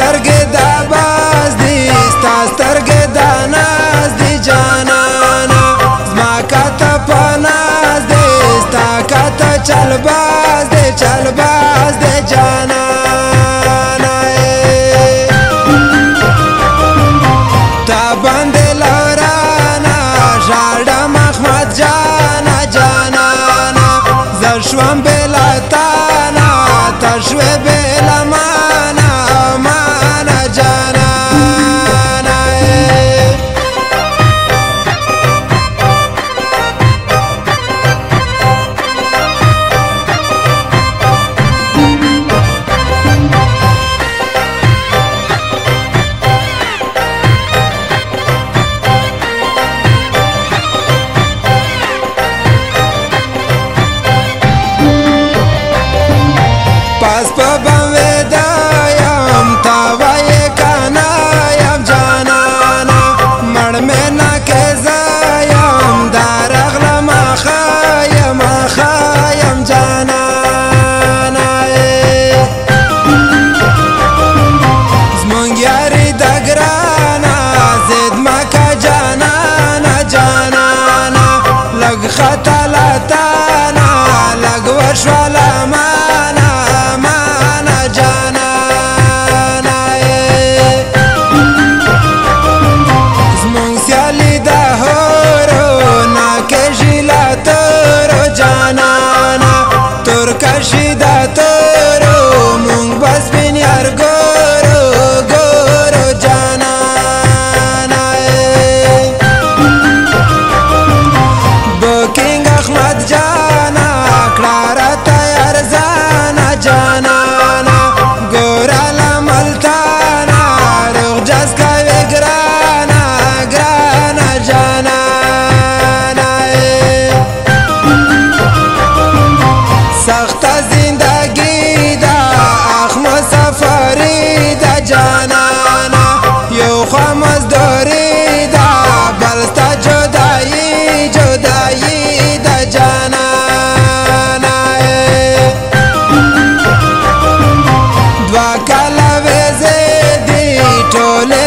سترګې دا باز دي ستا سترګې دا ناز دي جانانا زما کاته په ناز دي ستا کاته چل باز دي جانانا تا باندې لورانا ژاړم احمد جانا جانانا زه شوم بېله تانا ته شوې بېله مانا مانا جانانا پاس په بم یم تا وایې کنه یم جانانا مړ مې نه کې زه یم دا رغلم یم جانانا زمونږ یاري د ګرانه ضد مه که جانانا جانانا لږ خطا له تانه لږ وشوله مانه مانه جانانا زمونږ سیالي د هورو نه کېږي له تورو جانانا تور کشي د تورو مونږ به سپین یار ګورو ګورو جانانا بوکینګ احمد جانا کړه راته ارزانه جانانا ګوره له ملتانه روغ جاز کوې ګرانه ګرانه جانانا سخته زندګي ده اخمو سفري ده جانانا یو خوا مزدوري ده بل ستا جدایي ده جانانا دوه کاله وزې دي ټولې